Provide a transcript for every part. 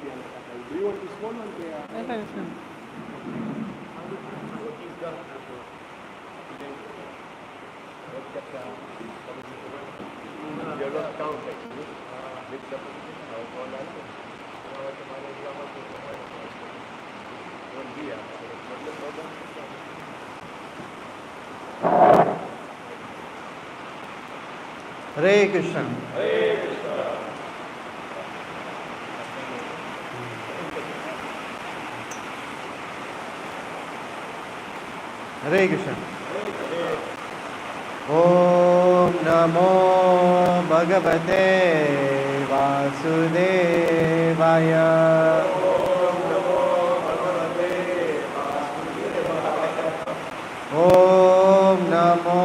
Do you want this one? It's fine, it's fine. You're not count actually. With the Hare Krishna. Hare Krishna. Hare Krishna. Om Namo Bhagavate Vasudevaya. Om Namo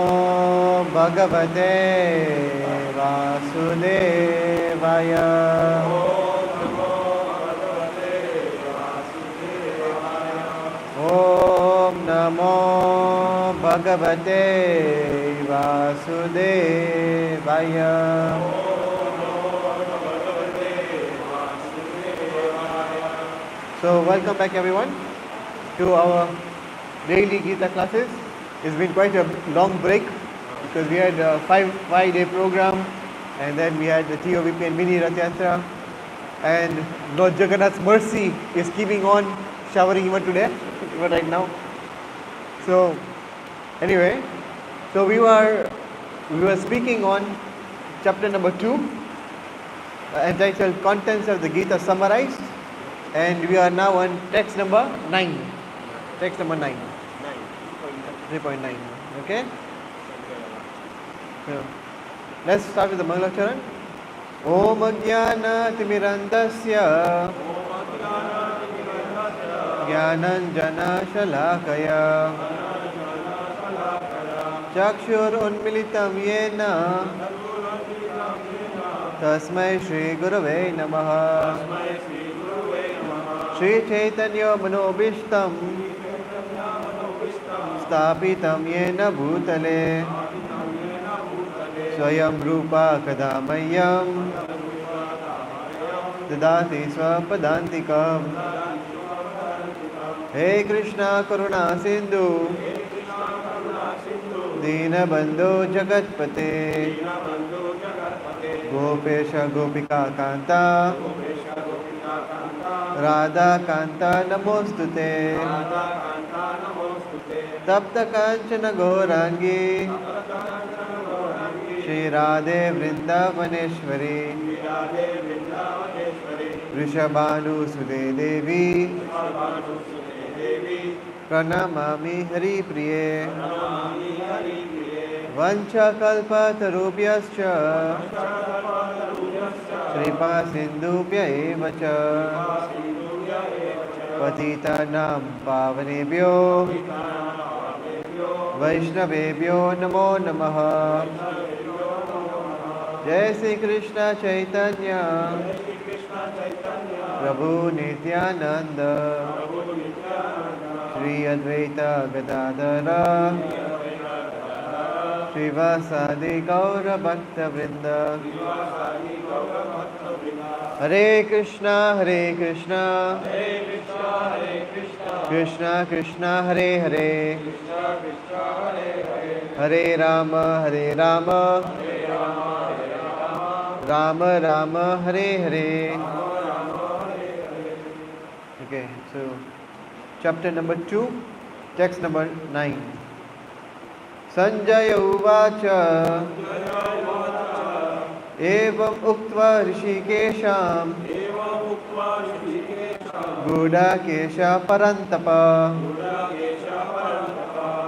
Bhagavate Vasudevaya. Om Namo Bhagavate Vasudevaya. So welcome back everyone to our daily Gita classes. It's been quite a long break because we had a five-day program, and then we had the TOVP and mini Rath Yatra, and Lord Jagannath's mercy is keeping on showering even today, even right now. So anyway, so we were speaking on chapter number 2, entitled Contents of the Gita Summarized, and we are now on text number 9. Text number 9. 3.9. Okay? So, let's start with the Mangalacharan. Om Jnana Timirandasya Jnananjana Shalakaya Chakshur Unmilitam Yena Tasmai Shri Gurave Namaha Shri Chaitanya Manobishtam Stapitam Yena Bhutale Swayam Rupa Kadamayam Dadati Swapadantikam. Hey Krishna Karuna Sindhu Dinabandhu Jagatpate Gopesha Gopika Kanta Radha Kanta Namostute Tapta Kanchana Gaurangi Shri Radhe Vrindavaneshwari Rishabhanu Sude Devi Pranamami Hari Priye Vancha Kalpa Tarubhyascha Shripa Sindhubhya Evacha Patita Nam Pavanebhyo Vaishnavebhyo Namo Namaha. Jai Sri Krishna Chaitanya Prabhu Nityananda Shri Advaita Gadadara Srivasadi Gaura Bhakta Vrinda. Hare Krishna Hare Krishna Krishna Krishna Hare Hare Hare Rama Hare Rama Rama Rama Hare Hare. Okay, so chapter number 2, text number 9. Sanjaya Uvacha Evam Uktva Rishikesham Gudakesha Parantapa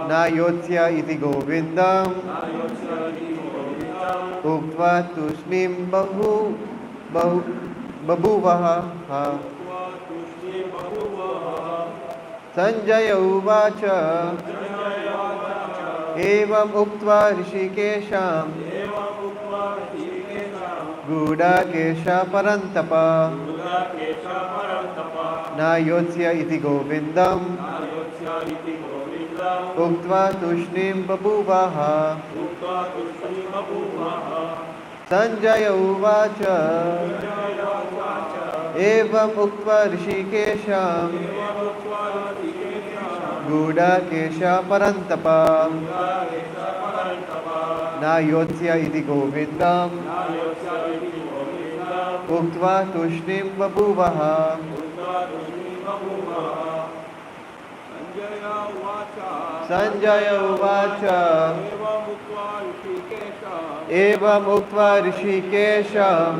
Nayotsya iti Govindam Uktva Tushnim Babuvaha. Sanjaya Uvacha Evam Uktva Rishikesham Gudakesha Parantapa Nayotsya iti Govindam Uktva Tushnim Babuvaha. Sanjaya Uvacha एवम् उक्त्वा ऋषिकेशं गूढाकेश परन्तप नायोत्स्य इति गोविन्दम् उक्त्वा तूष्णीं बभूवः संजय उवाच एवमुक्त्वा ऋषिकेशं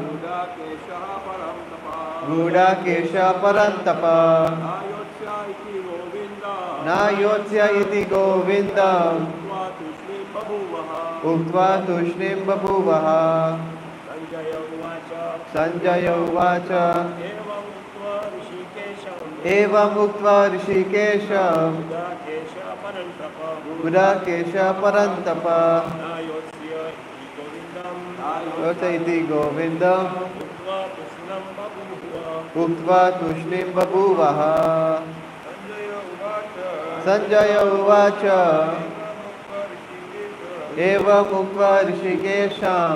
गूढाकेश परन्तप नायोत्स्य इति गोविन्दम् उक्त्वा तूष्णीं बभूवः संजय उवाच एवमुक्त्वा ऋषिकेशं गूढाकेश परन्तप नायोत्स्य इति गोविन्दम् उक्त्वा तूष्णीं बभूवः संजय उवाच एवमुक्त्वा ऋषिकेशं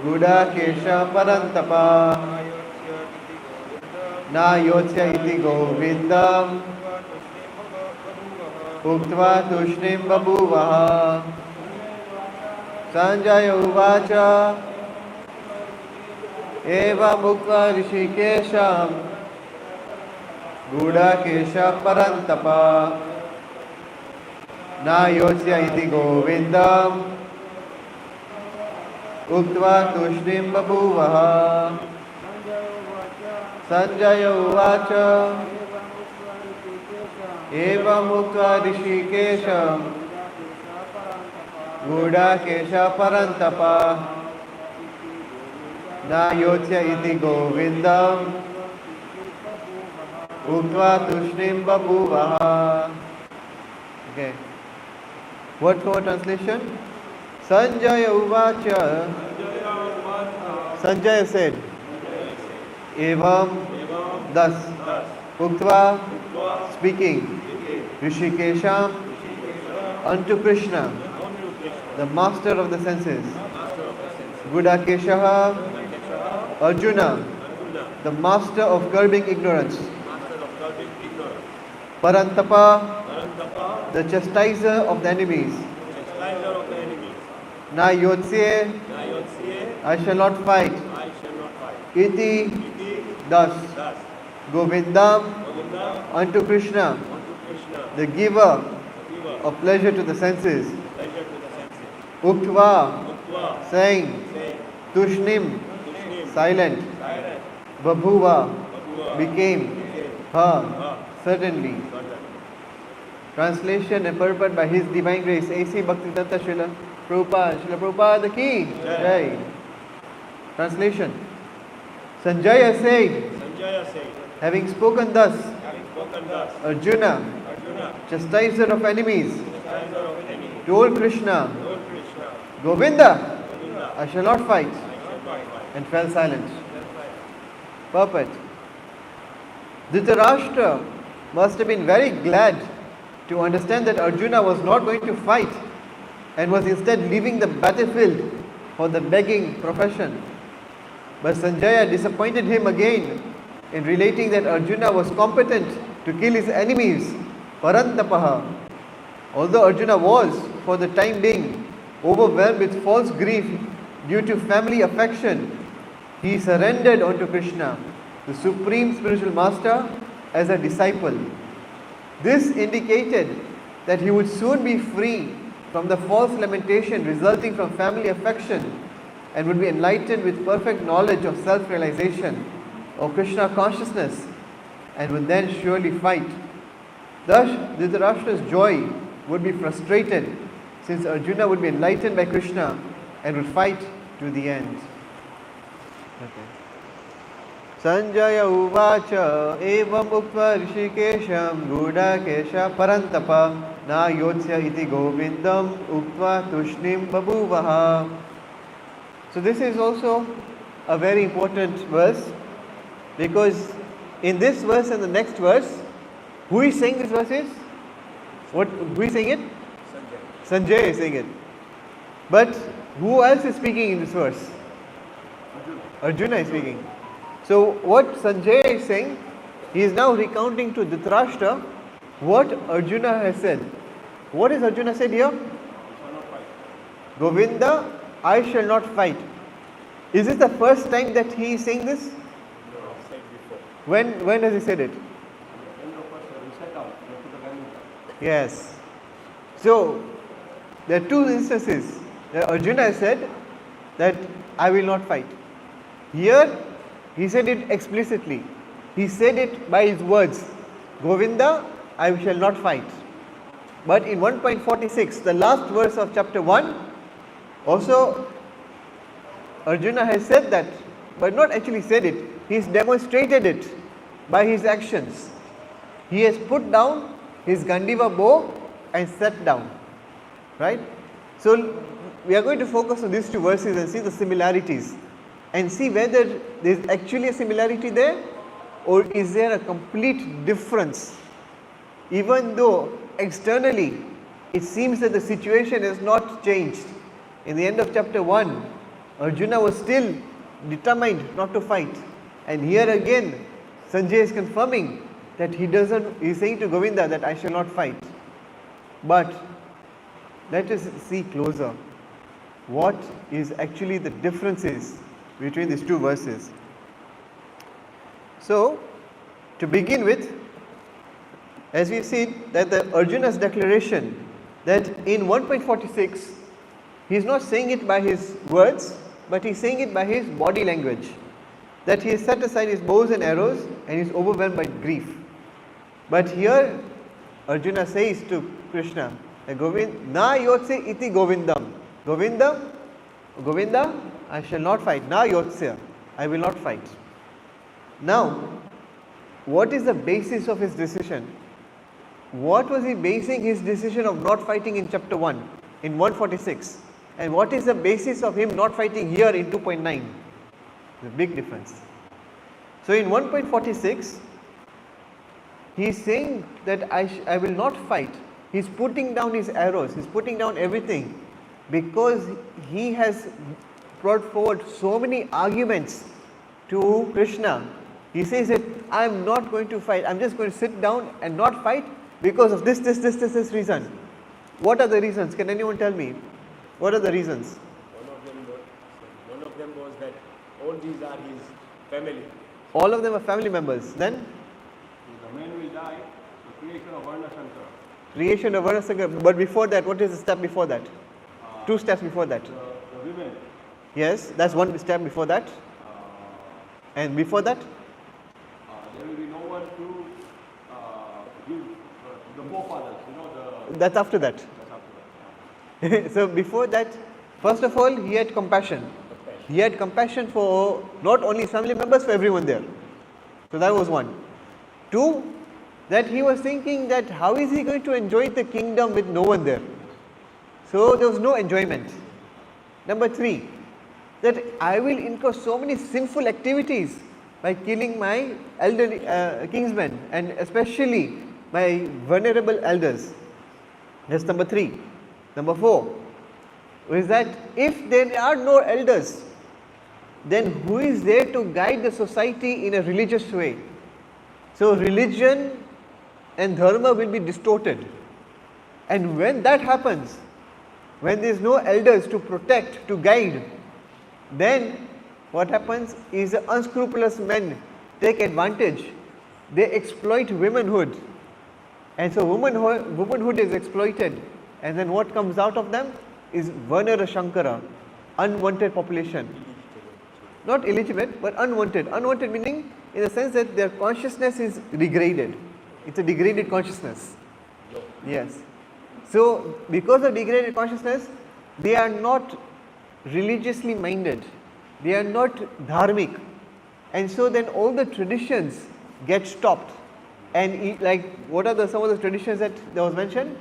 गूढाकेश परन्तप नायोत्स्य इति गोविन्दम् उक्त्वा तूष्णीं बभूवः संजय उवाच एवमुक्त्वा ऋषिकेशं गूढाकेश परन्तप नायोत्स्य इति गोविन्दम् उक्त्वा तूष्णीं बभूवः संजय उवाच एवमुक्त्वा ऋषिकेशं गूढाकेश परन्तप नायोत्स्य इति गोविन्दम् उक्त्वा तूष्णीं बभूवः. Okay. Word for translation? Sanjaya uvacha. Sanjaya said, Evam, thus, Uktva, speaking, Rishikesham, unto Krishna, the master of the senses, Gudakeshaha, Arjuna, the master of curbing ignorance, Parantapa, the chastiser of the enemies, Nayotsye, I shall not fight, Iti, thus, Govindam, unto Krishna, the giver of pleasure to the senses, Uktva, saying, Tushnim, silent, Babhuva, became, her, certainly. Translation and purport by His Divine Grace, A.C. Bhaktivedanta Srila Prabhupada ki Jai. Translation. Sanjaya said, having spoken thus, Arjuna, chastiser of enemies, told Krishna, Govinda, I shall not fight, and fell silent. Purport. Dhritarashtra must have been very glad to understand that Arjuna was not going to fight and was instead leaving the battlefield for the begging profession. But Sanjaya disappointed him again in relating that Arjuna was competent to kill his enemies, Parantapaha. Although Arjuna was, for the time being, overwhelmed with false grief due to family affection, he surrendered unto Krishna, the Supreme Spiritual Master, as a disciple. This indicated that he would soon be free from the false lamentation resulting from family affection and would be enlightened with perfect knowledge of self-realization or Krishna consciousness and would then surely fight. Thus, Dhritarashtra's joy would be frustrated since Arjuna would be enlightened by Krishna and would fight to the end. Okay. Sanjaya uvacha evam uktva rishikesham gudakesha parantapa na yotsya iti govindam uktva tushnim babhuvaha. So this is also a very important verse, because in this verse and the next verse, who is saying this verse is? Who is saying it? Sanjaya is saying it. But who else is speaking in this verse? Arjuna is speaking. So what Sanjay is saying, he is now recounting to Dhritarashtra what Arjuna has said. What is Arjuna said here? Govinda, I shall not fight. Is this the first time that he is saying this? No, said before. When has he said it? When the first we set out, we put the gun. Yes. So there are two instances that Arjuna has said that I will not fight. Here he said it explicitly. He said it by his words. Govinda, I shall not fight. But in 1.46, the last verse of chapter 1, also Arjuna has said that, but not actually said it. He has demonstrated it by his actions. He has put down his Gandiva bow and sat down. Right? So we are going to focus on these two verses and see the similarities and see whether there is actually a similarity there or is there a complete difference. Even though externally it seems that the situation has not changed. In the end of chapter 1, Arjuna was still determined not to fight. And here again, Sanjay is confirming that he is saying to Govinda that I shall not fight. But let us see closer what is actually the differences between these two verses. So, to begin with, as we see that the Arjuna's declaration that in 1.46 he is not saying it by his words, but he is saying it by his body language, that he has set aside his bows and arrows and is overwhelmed by grief. But here Arjuna says to Krishna, Na yotse iti govindam. Govinda, I shall not fight. Na yotsya, I will not fight. Now, what is the basis of his decision? What was he basing his decision of not fighting in chapter 1, in 146? And what is the basis of him not fighting here in 2.9? The big difference. So in 1.46, he is saying that I will not fight. He is putting down his arrows, he is putting down everything because he has brought forward so many arguments to Krishna. He says that I am not going to fight, I am just going to sit down and not fight because of this reason. What are the reasons? Can anyone tell me? What are the reasons? One of them was that all these are his family. All of them are family members. Then? The man will die, the creation of Varna Shankara. Creation of Varna Shankara. But before that, what is the step before that? Two steps before that. The women. Yes, that's one step before that. And before that? There will be no one to give the forefathers, That's after that. So before that, first of all, he had compassion. He had compassion for not only family members, for everyone there. So that was one. Two, that he was thinking that how is he going to enjoy the kingdom with no one there? So there was no enjoyment. Number three, that I will incur so many sinful activities by killing my elderly kingsmen and especially my vulnerable elders. That's number three. Number four is that if there are no elders, then who is there to guide the society in a religious way? So religion and dharma will be distorted. And when that happens, when there is no elders to protect, to guide, then what happens is the unscrupulous men take advantage. They exploit womanhood. And so womanhood is exploited. And then what comes out of them is Varna Shankara, unwanted population. Not illegitimate, but unwanted. Unwanted meaning in the sense that their consciousness is degraded. It's a degraded consciousness. Yes. So because of degraded consciousness, they are not religiously minded. They are not dharmic. And so then all the traditions get stopped. And like what are some of the traditions that was mentioned?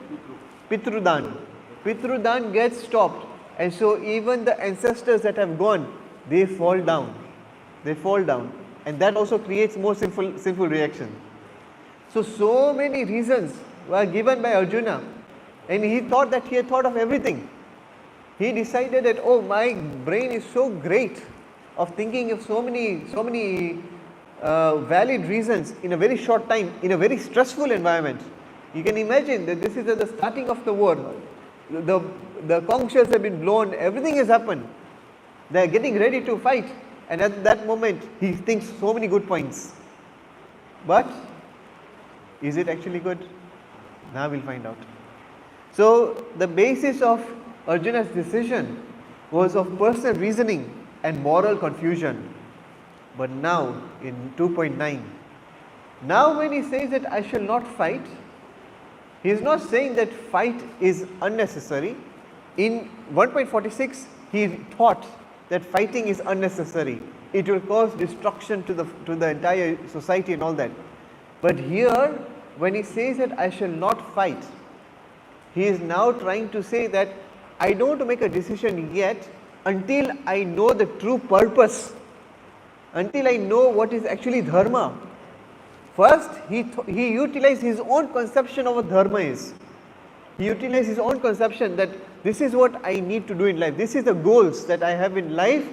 Pitrudan. Pitrudan gets stopped. And so even the ancestors that have gone, they fall down. They fall down. And that also creates more sinful reaction. So many reasons were given by Arjuna. And he thought that he had thought of everything. He decided that, oh, my brain is so great of thinking of so many valid reasons in a very short time, in a very stressful environment. You can imagine that this is at the starting of the war. The conch shells have been blown, everything has happened. They are getting ready to fight, and at that moment he thinks so many good points. But is it actually good? Now we'll find out. So the basis of Arjuna's decision was of personal reasoning and moral confusion. But now in 2.9, now when he says that I shall not fight, he is not saying that fight is unnecessary. In 1.46 he thought that fighting is unnecessary. It will cause destruction to the entire society and all that. But here when he says that I shall not fight, he is now trying to say that I don't want to make a decision yet until I know the true purpose, until I know what is actually dharma. First, he utilized his own conception of what dharma is. He utilized his own conception that this is what I need to do in life. This is the goals that I have in life,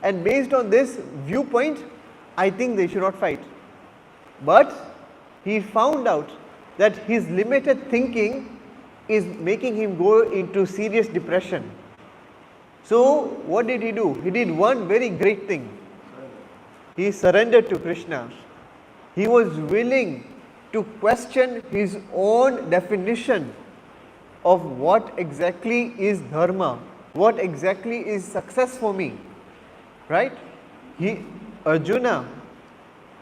and based on this viewpoint, I think they should not fight. But he found out that his limited thinking is making him go into serious depression. So what did he do? He did one very great thing. He surrendered to Krishna. He was willing to question his own definition of what exactly is dharma, what exactly is success for me, right? Arjuna,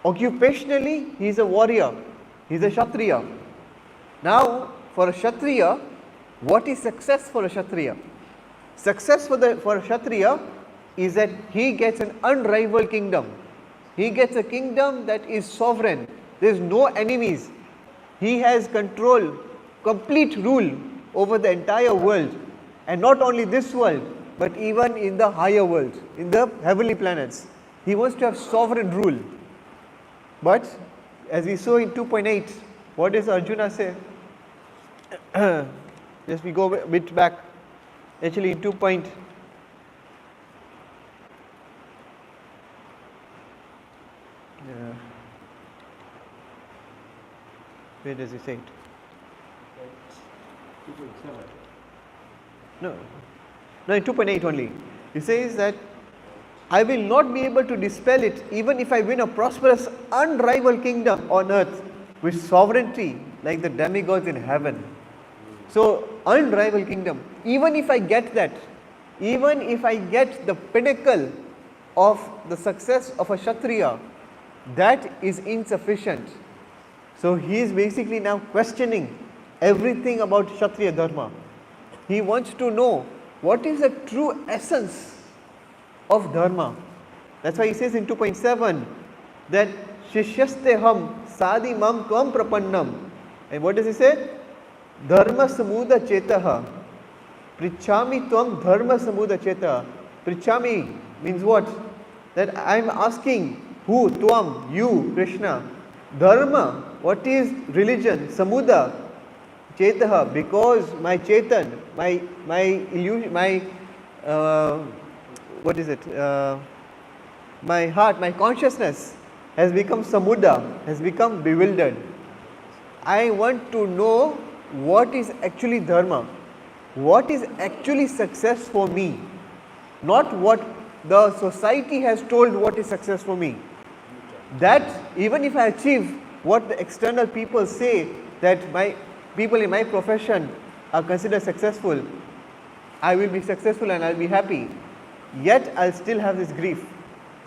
occupationally he is a warrior, he is a Kshatriya. Now for a Kshatriya, what is success for a Kshatriya? Success for a Kshatriya is that he gets an unrivaled kingdom. He gets a kingdom that is sovereign. There is no enemies. He has control, complete rule over the entire world, and not only this world, but even in the higher world, in the heavenly planets. He wants to have sovereign rule. But as we saw in 2.8, what does Arjuna say? Just we go a bit back. Actually in 2. Where does he say it? 2.7. No, in 2.8 only. He says that I will not be able to dispel it even if I win a prosperous, unrivaled kingdom on earth with sovereignty like the demigods in heaven. So, unrivaled kingdom, even if I get that, even if I get the pinnacle of the success of a Kshatriya, that is insufficient. So he is basically now questioning everything about Kshatriya dharma. He wants to know what is the true essence of dharma. That's why he says in 2.7 that Shishyasteham Sadi Mam Kam Prapannam. And what does he say? Dharma Samuda Chetaha. Prichami Tvam Dharma Samuda Chetaha. Prichami means what? That I am asking who? Tvam, you, Krishna. Dharma, what is religion? Samuda Chetaha, because my Chetan, my illusion, my what is it? My heart, my consciousness has become samuda, has become bewildered. I want to know what is actually dharma, what is actually success for me, not what the society has told what is success for me. That even if I achieve what the external people say that my people in my profession are considered successful, I will be successful and I will be happy, yet I will still have this grief.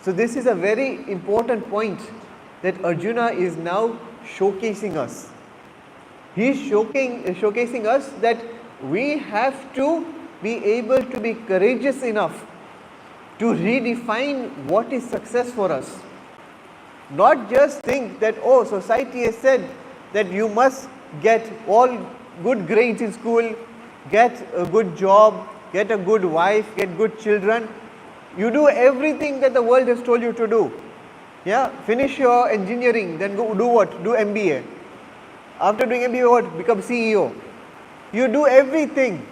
So this is a very important point that Arjuna is now showcasing us. He is showcasing us that we have to be able to be courageous enough to redefine what is success for us. Not just think that, oh, society has said that you must get all good grades in school, get a good job, get a good wife, get good children. You do everything that the world has told you to do. Yeah, finish your engineering, then go do what? Do MBA. After doing MBA, what? Become CEO. You do everything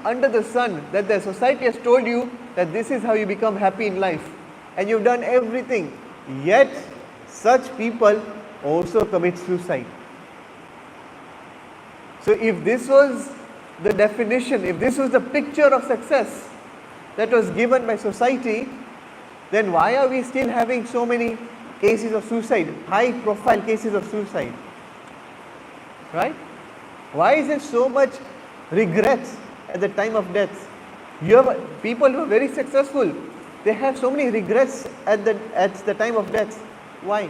under the sun that the society has told you that this is how you become happy in life. And you've done everything. Yet such people also commit suicide. So if this was the definition, if this was the picture of success that was given by society, then why are we still having so many cases of suicide, high profile cases of suicide? Right? Why is there so much regrets at the time of death? You have people who are very successful, they have so many regrets at the time of death. Why?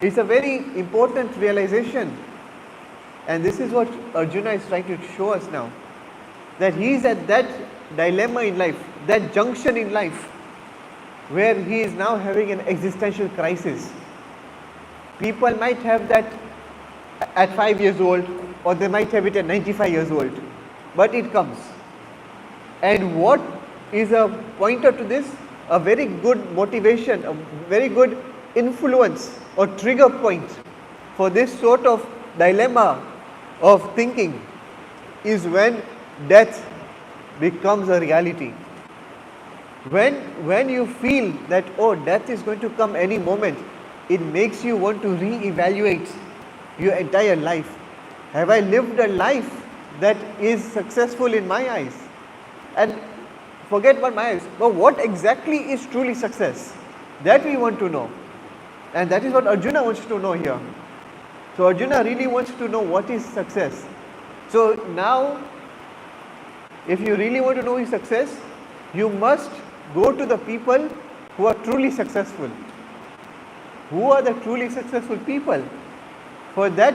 It's a very important realization, and this is what Arjuna is trying to show us now, that he is at that dilemma in life, that junction in life, where he is now having an existential crisis. People might have that at 5 years old, or they might have it at 95 years old, but it comes. And what is a pointer to this? A very good motivation, a very good influence or trigger point for this sort of dilemma of thinking is when death becomes a reality. When you feel that, oh, death is going to come any moment, it makes you want to re-evaluate your entire life. Have I lived a life that is successful in my eyes? And forget about my eyes, but what exactly is truly success? That we want to know. And that is what Arjuna wants to know here. So Arjuna really wants to know what is success. So now, if you really want to know his success, you must go to the people who are truly successful. Who are the truly successful people? For that,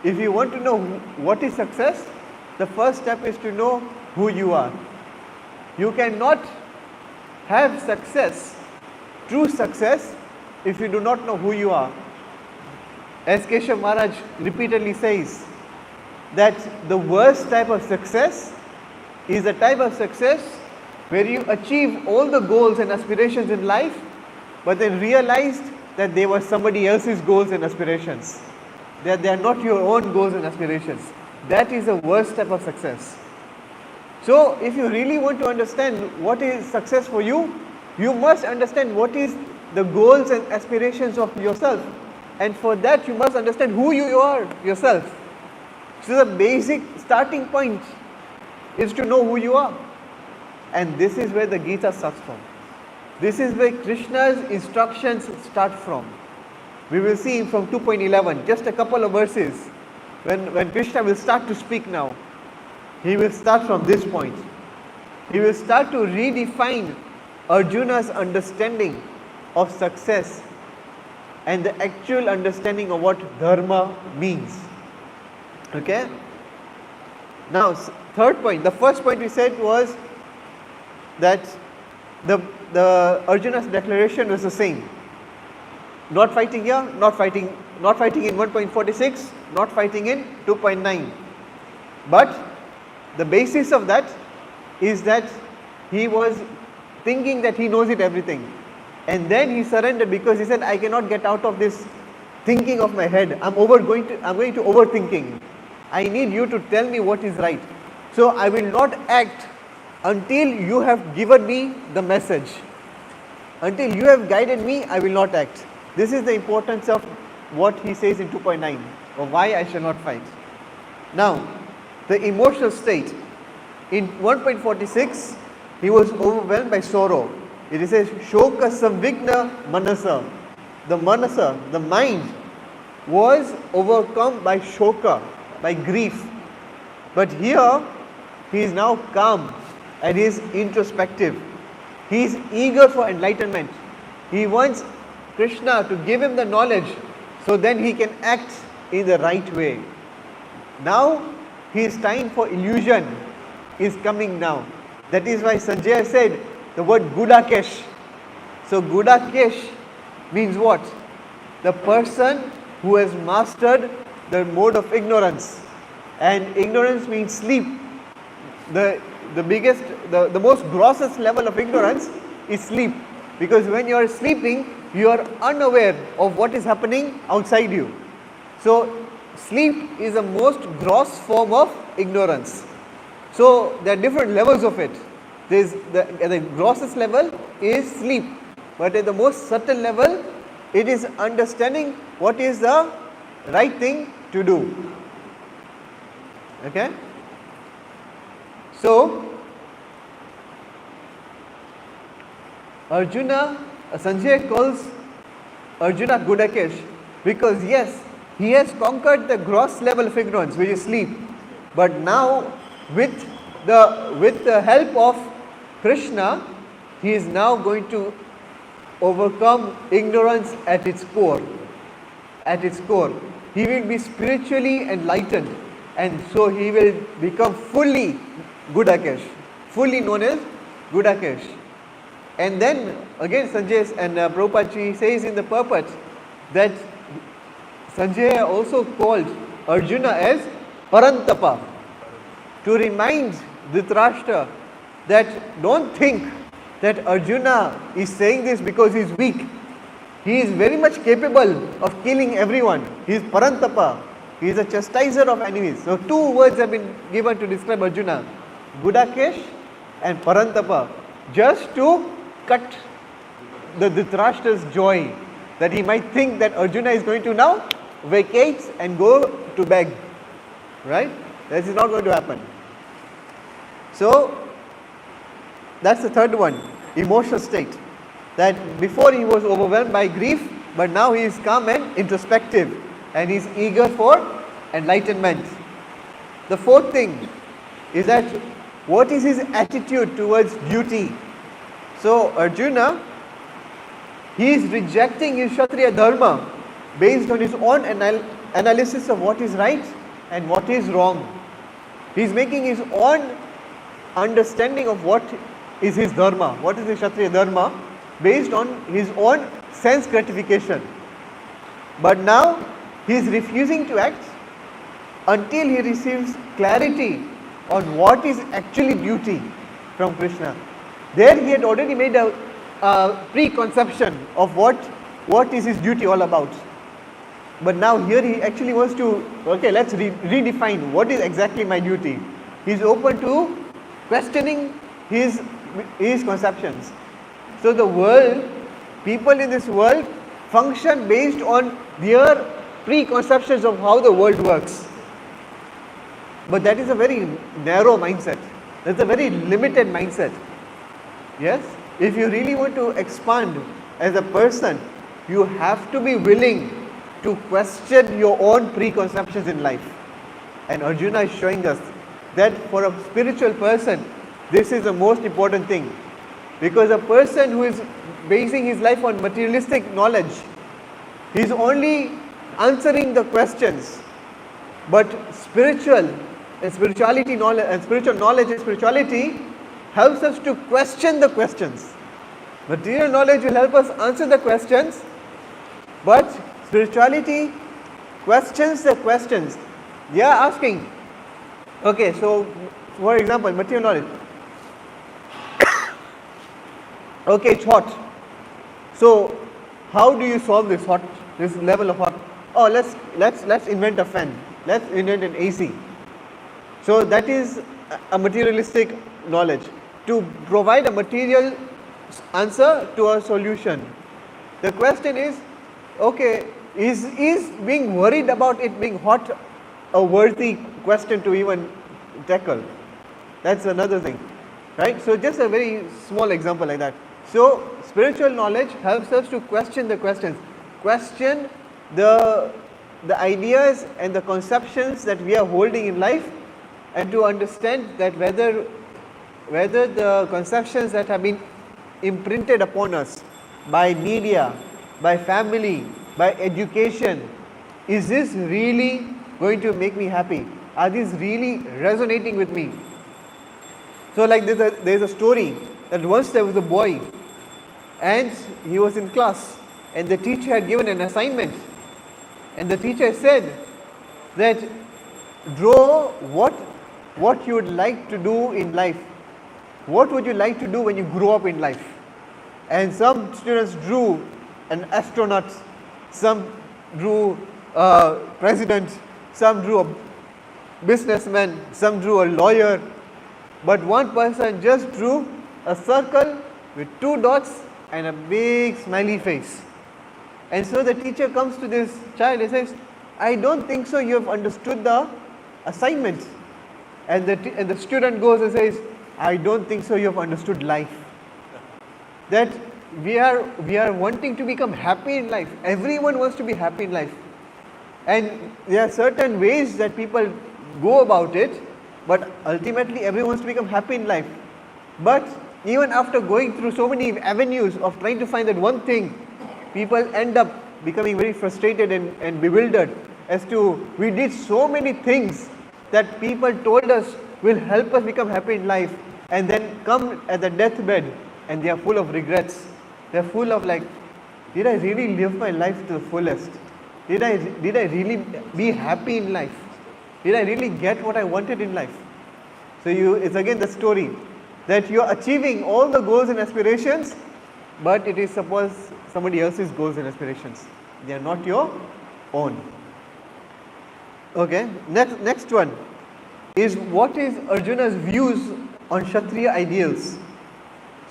if you want to know what is success, the first step is to know who you are. You cannot have success, true success, if you do not know who you are. As Keshav Maharaj repeatedly says, that the worst type of success is the type of success where you achieve all the goals and aspirations in life, but then realized that they were somebody else's goals and aspirations. That they are not your own goals and aspirations. That is the worst type of success. So if you really want to understand what is success for you, you must understand what is the goals and aspirations of yourself. And for that you must understand who you are yourself. So the basic starting point is to know who you are. And this is where the Gita starts from. This is where Krishna's instructions start from. We will see from 2.11, just a couple of verses, when Krishna will start to speak now. He will start from this point. He will start to redefine Arjuna's understanding of success and the actual understanding of what dharma means. Okay? Now, third point. The first point we said was that the Arjuna's declaration was the same. Not fighting here, not fighting in 1.46, not fighting in 2.9. But the basis of that is that he was thinking that he knows it everything. And then he surrendered because he said, I cannot get out of this thinking of my head. I'm going to overthinking. I need you to tell me what is right. So I will not act until you have given me the message. Until you have guided me, I will not act. This is the importance of what he says in 2.9, or why I shall not fight. Now, the emotional state. In 1.46, he was overwhelmed by sorrow. It says, Shoka samvigna manasa. The manasa, the mind, was overcome by shoka, by grief. But here, he is now calm and he is introspective. He is eager for enlightenment. He wants Krishna to give him the knowledge so then he can act in the right way. Now, his time for illusion is coming now. That is why Sanjaya said the word Gudakesh. So Gudakesh means what? The person who has mastered the mode of ignorance. And ignorance means sleep. The most grossest level of ignorance is sleep. Because when you are sleeping, you are unaware of what is happening outside you. So sleep is the most gross form of ignorance. So there are different levels of it. The grossest level is sleep. but at the most subtle level, it is understanding what is the right thing to do. Okay? So, Sanjay calls Arjuna Gudakesh because yes, he has conquered the gross level of ignorance, which is sleep. But now, with the help of Krishna, he is now going to overcome ignorance at its core. At its core, he will be spiritually enlightened, and so he will become fully Gudakesh, fully known as Gudakesh. And then again Sanjay and Prabhupada ji says in the purport that Sanjay also called Arjuna as Parantapa, to remind Dhritarashtra that don't think that Arjuna is saying this because he is weak. He is very much capable of killing everyone. He is Parantapa. He is a chastiser of enemies. So two words have been given to describe Arjuna, Gudakesh and Parantapa, just to cut the Dhritarashtra's joy, that he might think that Arjuna is going to now vacate and go to beg. Right? This is not going to happen. So that's the third one, emotional state. That before he was overwhelmed by grief, but now he is calm and introspective, and he is eager for enlightenment. The fourth thing is that what is his attitude towards duty? So Arjuna, he is rejecting his Kshatriya dharma based on his own analysis of what is right and what is wrong. He is making his own understanding of what is his dharma, what is his Kshatriya dharma, based on his own sense gratification. But now he is refusing to act until he receives clarity on what is actually duty from Krishna. There he had already made a preconception of what is his duty all about. But now here he actually wants to, okay, let's redefine what is exactly my duty. He is open to questioning his conceptions. So the world, people in this world function based on their preconceptions of how the world works. But that is a very narrow mindset. That's a very limited mindset. Yes? If you really want to expand as a person, you have to be willing to question your own preconceptions in life. And Arjuna is showing us that for a spiritual person, this is the most important thing. Because a person who is basing his life on materialistic knowledge, he is only answering the questions. But spiritual knowledge and spirituality helps us to question the questions. Material knowledge will help us answer the questions, but spirituality questions the questions. They are asking, okay, so for example, material knowledge. Okay, it's hot. So how do you solve this level of hot? Oh, let's invent a fan. Let's invent an AC. So that is a materialistic knowledge, to provide a material answer to a solution. The question is, okay, is being worried about it being hot a worthy question to even tackle? That's another thing, right? So just a very small example like that. So spiritual knowledge helps us to question the questions, question the ideas and the conceptions that we are holding in life, and to understand that whether the conceptions that have been imprinted upon us by media, by family, by education, is this really going to make me happy? Are these really resonating with me? So like there's a story that once there was a boy and he was in class and the teacher had given an assignment, and the teacher said that draw what you would like to do in life. What would you like to do when you grow up in life? And some students drew an astronaut, some drew a president, some drew a businessman, some drew a lawyer, but one person just drew a circle with two dots and a big smiley face. And so the teacher comes to this child and says, I don't think so you have understood the assignment. And the student goes and says, I don't think so you have understood life. That we are wanting to become happy in life. Everyone wants to be happy in life. And there are certain ways that people go about it, but ultimately everyone wants to become happy in life. But even after going through so many avenues of trying to find that one thing, people end up becoming very frustrated and bewildered as to we did so many things that people told us will help us become happy in life, and then come at the deathbed and they are full of regrets. They are full of like, did I really live my life to the fullest? Did I really be happy in life? Did I really get what I wanted in life? So it's again the story that you are achieving all the goals and aspirations, but it is suppose somebody else's goals and aspirations. They are not your own. Okay, next one is what is Arjuna's views on Kshatriya ideals.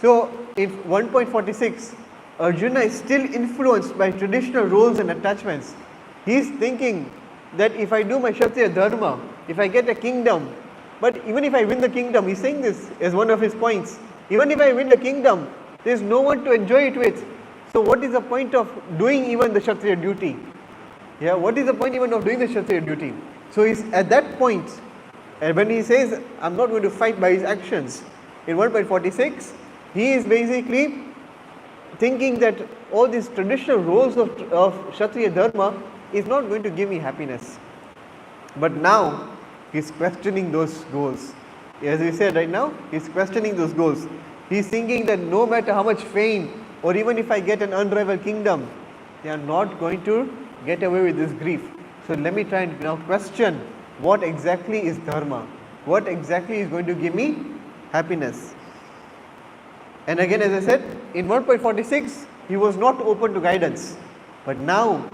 So in 1.46, Arjuna is still influenced by traditional roles and attachments. He is thinking that if I do my Kshatriya dharma, if I get a kingdom, but even if I win the kingdom, he's saying this as one of his points, even if I win the kingdom, there is no one to enjoy it with. So what is the point of doing even the Kshatriya duty? Yeah, what is the point even of doing the Kshatriya duty? So he's at that point, and when he says, I'm not going to fight by his actions, in 1.46, he is basically thinking that all these traditional roles of Kshatriya dharma is not going to give me happiness. But now, he's questioning those goals. As we said right now, he's questioning those goals. He's thinking that no matter how much fame, or even if I get an unrivaled kingdom, they are not going to get away with this grief. So let me try and now question what exactly is dharma? What exactly is going to give me happiness? And again, as I said, in 1.46, he was not open to guidance, but now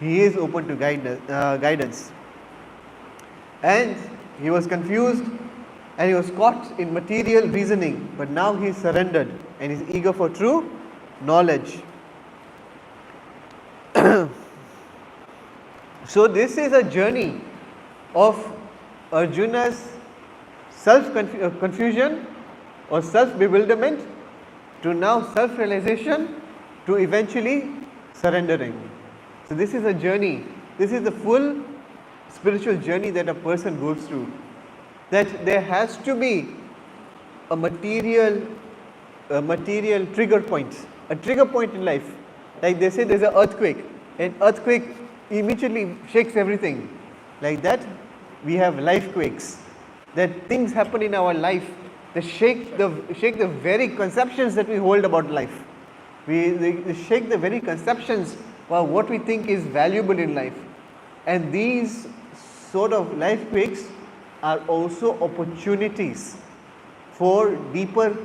he is open to guidance. And he was confused and he was caught in material reasoning, but now he is surrendered and is eager for true knowledge. So this is a journey of Arjuna's self-confusion or self-bewilderment to now self-realization to eventually surrendering. So this is a journey. This is the full spiritual journey that a person goes through. That there has to be a material trigger point. A trigger point in life. Like they say there's an earthquake. An earthquake immediately shakes everything. Like that, we have life quakes. That things happen in our life that shake the very conceptions that we hold about life. They shake the very conceptions about what we think is valuable in life. And these sort of life quakes are also opportunities for deeper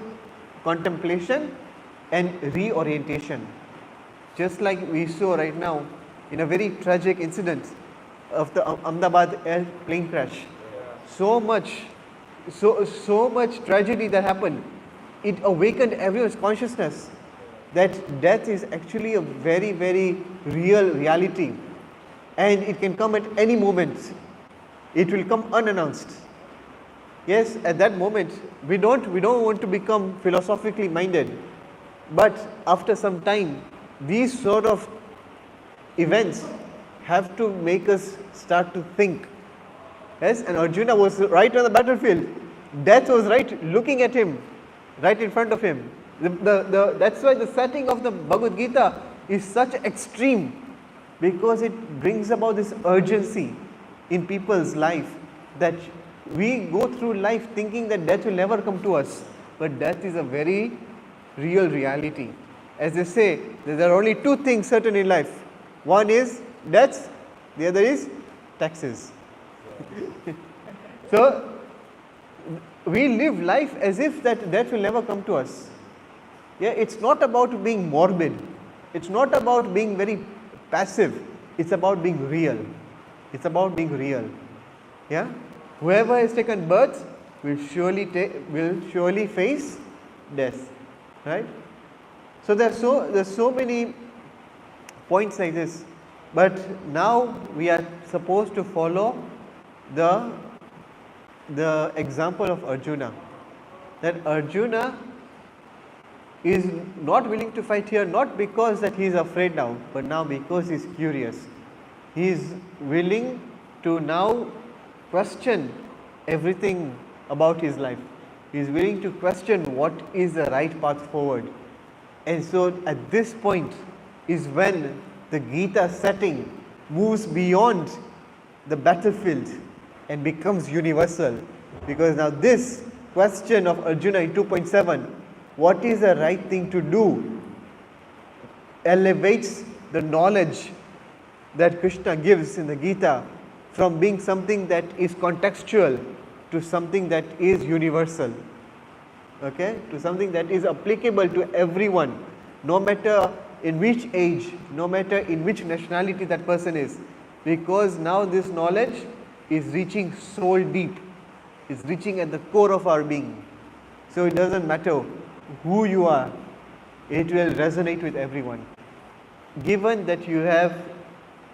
contemplation and reorientation. Just like we saw right now in a very tragic incident of the Ahmedabad airplane crash. So much tragedy that happened. It awakened everyone's consciousness that death is actually a very, very real reality, and it can come at any moment. It will come unannounced. Yes, at that moment we don't want to become philosophically minded, but after some time these sort of events have to make us start to think. Yes, and Arjuna was right on the battlefield. Death was right looking at him, right in front of him. That's why the setting of the Bhagavad Gita is such extreme, because it brings about this urgency in people's life that we go through life thinking that death will never come to us, but death is a very real reality. As they say, there are only two things certain in life. One is death, the other is taxes. So we live life as if that death will never come to us. Yeah, it's not about being morbid. It's not about being very passive. It's about being real. It's about being real. Yeah, whoever has taken birth will surely face death. Right? So there's so many points like this, but now we are supposed to follow the example of Arjuna. That Arjuna is not willing to fight here, not because that he is afraid now, but now because he is curious. He is willing to now question everything about his life. He is willing to question what is the right path forward. And so at this point is when the Gita setting moves beyond the battlefield and becomes universal. Because now this question of Arjuna in 2.7, what is the right thing to do, elevates the knowledge that Krishna gives in the Gita from being something that is contextual to something that is universal. Okay? To something that is applicable to everyone, no matter in which age, no matter in which nationality that person is. Because now this knowledge is reaching soul deep, is reaching at the core of our being. So it doesn't matter who you are, it will resonate with everyone. Given that you have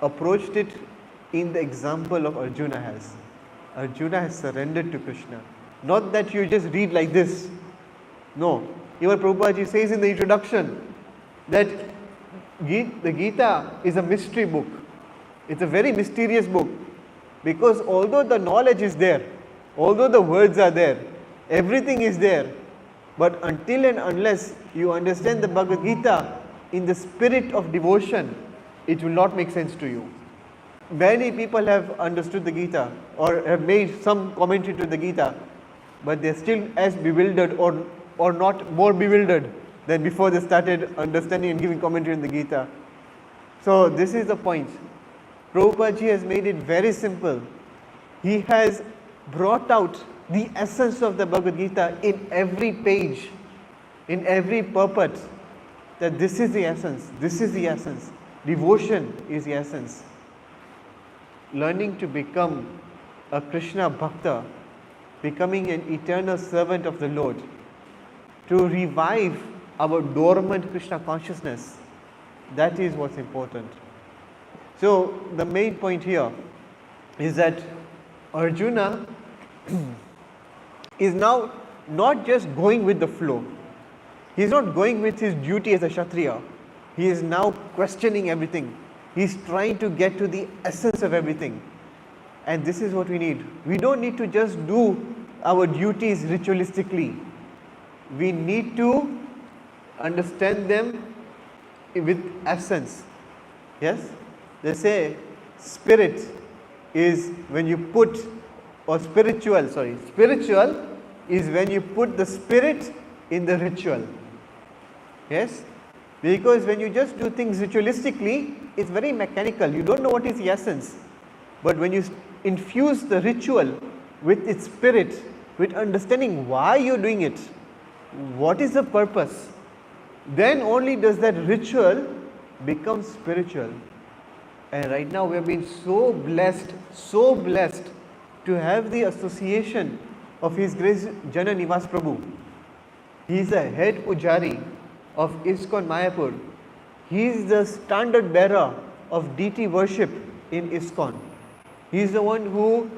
approached it in the example of Arjuna has. Arjuna has surrendered to Krishna. Not that you just read like this. No. Even Prabhupada says in the introduction that the Gita is a mystery book. It's a very mysterious book. Because although the knowledge is there, although the words are there, everything is there, but until and unless you understand the Bhagavad Gita in the spirit of devotion, it will not make sense to you. Many people have understood the Gita or have made some commentary to the Gita, but they are still as bewildered or not more bewildered than before they started understanding and giving commentary on the Gita. So this is the point. Prabhupada ji has made it very simple. He has brought out the essence of the Bhagavad Gita in every page, in every purport, that this is the essence, this is the essence. Devotion is the essence. Learning to become a Krishna Bhakta, becoming an eternal servant of the Lord, to revive our dormant Krishna consciousness, that is what's important. So the main point here is that Arjuna is now not just going with the flow. He is not going with his duty as a Kshatriya. He is now questioning everything. He is trying to get to the essence of everything. And this is what we need. We don't need to just do our duties ritualistically. We need to understand them with essence. Yes? They say spirit is when you put, or spiritual is when you put the spirit in the ritual. Yes? Because when you just do things ritualistically, it's very mechanical. You don't know what is the essence. But when you infuse the ritual with its spirit, with understanding why you're doing it, what is the purpose, then only does that ritual become spiritual. And right now we have been so blessed to have the association of His Grace Jana Nivas Prabhu. He is the head pujari of Iskcon Mayapur. He is the standard bearer of deity worship in Iskcon. He is the one who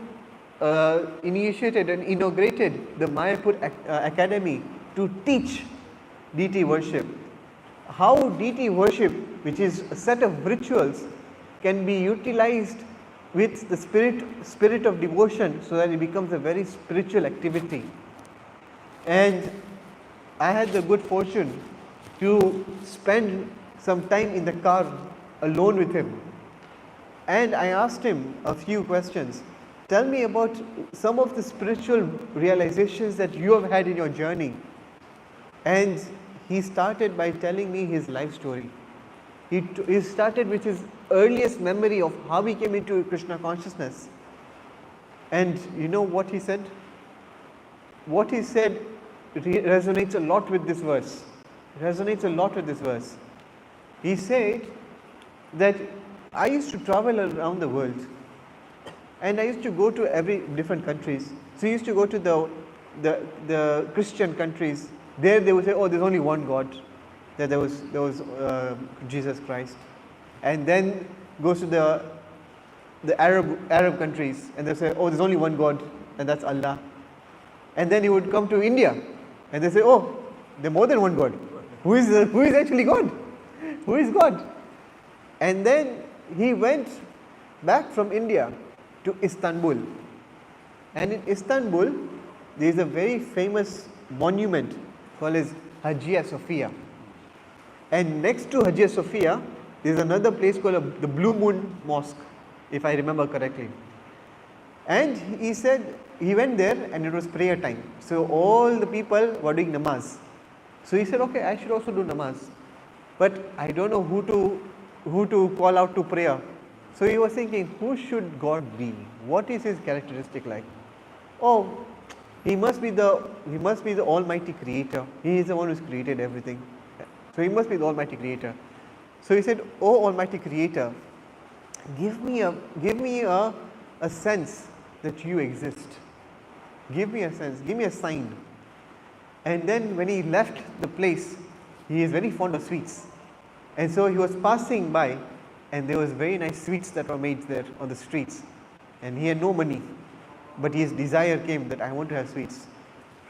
initiated and inaugurated the Mayapur Academy to teach deity worship. How deity worship, which is a set of rituals, can be utilized with the spirit of devotion so that it becomes a very spiritual activity. And I had the good fortune to spend some time in the car alone with him. And I asked him a few questions. Tell me about some of the spiritual realizations that you have had in your journey. And he started by telling me his life story. He started with his earliest memory of how he came into Krishna consciousness. And you know what he said? What he said resonates a lot with this verse. He said that I used to travel around the world and I used to go to every different countries. So he used to go to the Christian countries. There they would say, oh, there's only one God. that there was Jesus Christ, and then goes to the Arab countries, and they say, oh, there's only one God, and that's Allah. And then he would come to India, and they say, oh, there's more than one God. Who is actually God? Who is God? And then he went back from India to Istanbul, and in Istanbul there is a very famous monument called as Hagia Sophia, and next to Hagia Sophia there is another place called the Blue Moon Mosque, if I remember correctly. And he said he went there and it was prayer time, so all the people were doing namaz. So he said, okay, I should also do namaz, but I don't know who to call out to prayer. So he was thinking, who should God be? What is his characteristic like? Oh, he must be the Almighty Creator. He is the one who's created everything. So he must be the Almighty Creator. So he said, oh Almighty Creator, give me a sense that you exist. Give me a sense, give me a sign. And then when he left the place, he is very fond of sweets. And so he was passing by, and there was very nice sweets that were made there on the streets. And he had no money, but his desire came that I want to have sweets.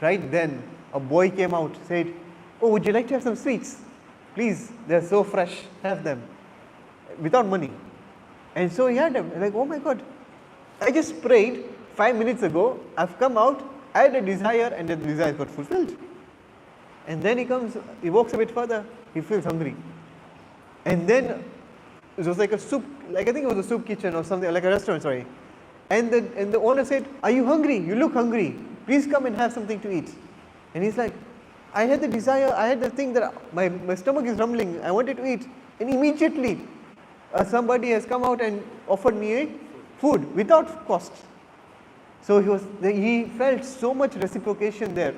Right then, a boy came out, said, oh, would you like to have some sweets? Please, they're so fresh, have them. Without money. And so he had them. Like, oh my God, I just prayed 5 minutes ago, I've come out, I had a desire, and the desire got fulfilled. And then he walks a bit further, he feels hungry. And then it was like a soup, like I think it was a soup kitchen or something, like a restaurant, sorry. And the owner said, are you hungry? You look hungry. Please come and have something to eat. And he's like, I had the desire, I had the thing that my stomach is rumbling, I wanted to eat. And immediately somebody has come out and offered me a food without cost. So he felt so much reciprocation there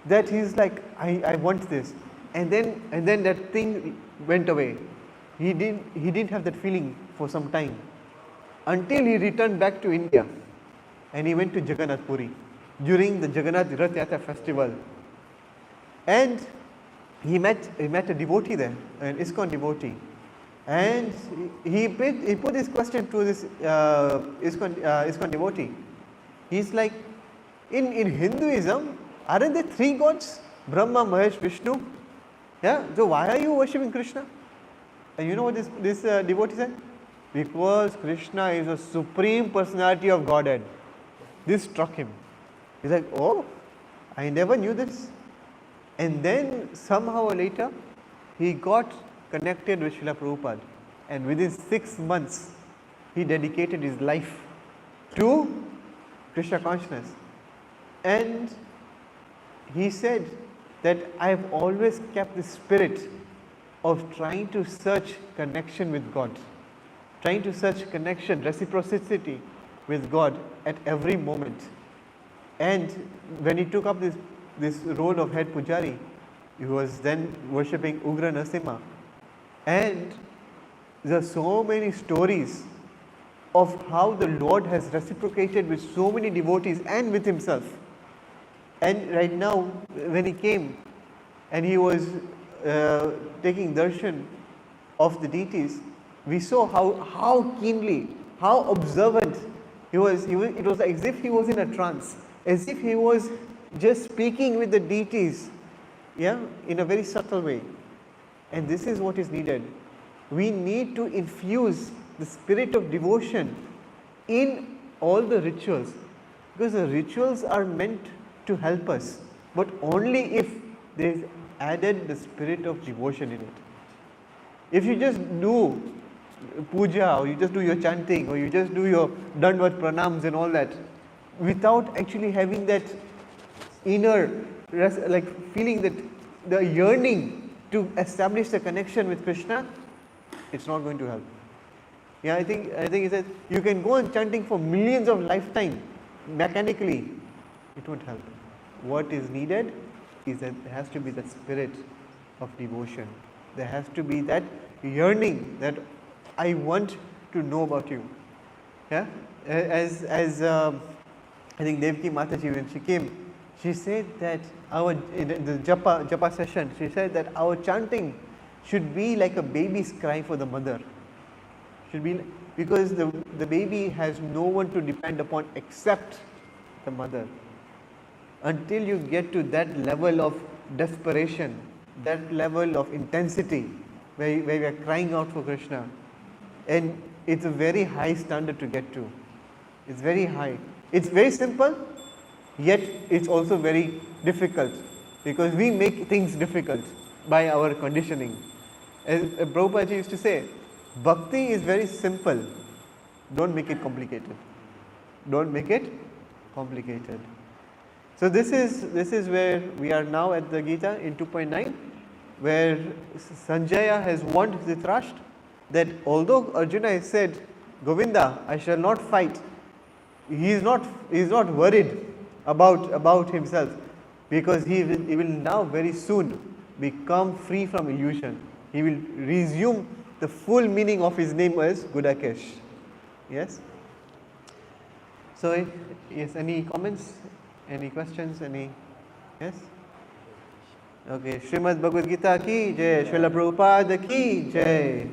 that he's like, I want this. And then that thing went away. He didn't have that feeling for some time, until he returned back to India, and he went to Jagannath Puri during the Jagannath Rath Yatra festival, and he met a devotee there, an Iskcon devotee, and he put this question to this Iskcon devotee. He's like, in Hinduism, aren't there 3 gods? Brahma, Mahesh, Vishnu. Yeah. So why are you worshipping Krishna? And you know what this devotee said? Because Krishna is a supreme personality of Godhead. This struck him. He's like, oh, I never knew this. And then somehow or later, he got connected with Srila Prabhupada. And within 6 months, he dedicated his life to Krishna consciousness. And he said that I have always kept the spirit of trying to search connection with God, trying to search connection, reciprocity with God at every moment. And when he took up this role of head pujari, he was then worshipping Ugra Narasimha. And there are so many stories of how the Lord has reciprocated with so many devotees and with himself. And right now, when he came and he was taking darshan of the deities, we saw how keenly, how observant he was. It was as if he was in a trance, as if he was just speaking with the deities, yeah, in a very subtle way. And this is what is needed. We need to infuse the spirit of devotion in all the rituals, because the rituals are meant to help us, but only if there is added the spirit of devotion in it. If you just do puja, or you just do your chanting, or you just do your Dandvat pranams and all that, without actually having that inner like feeling, that the yearning to establish the connection with Krishna, it's not going to help. Yeah, I think he said you can go on chanting for millions of lifetime mechanically, it won't help. What is needed is that there has to be that spirit of devotion. There has to be that yearning that I want to know about you. Yeah, as I think Devaki Mataji, when she came, she said that in the japa session, she said that our chanting should be like a baby's cry for the mother. Should be because the baby has no one to depend upon except the mother. Until you get to that level of desperation, that level of intensity, where we are crying out for Krishna, and it's a very high standard to get to. It's very high. It's very simple, yet it's also very difficult, because we make things difficult by our conditioning. As Prabhupada used to say, bhakti is very simple. Don't make it complicated. Don't make it complicated. So this is where we are now at the Gita in 2.9, where Sanjaya has warned Dhritarashtra that although Arjuna has said, Govinda, I shall not fight, he is not worried about himself, because he will now very soon become free from illusion. He will resume the full meaning of his name as Gudakesh. Yes? So, yes, any comments? Any questions? Any? Yes? Okay. Srimad Bhagavad Gita ki jai. Srila Prabhupada ki jai.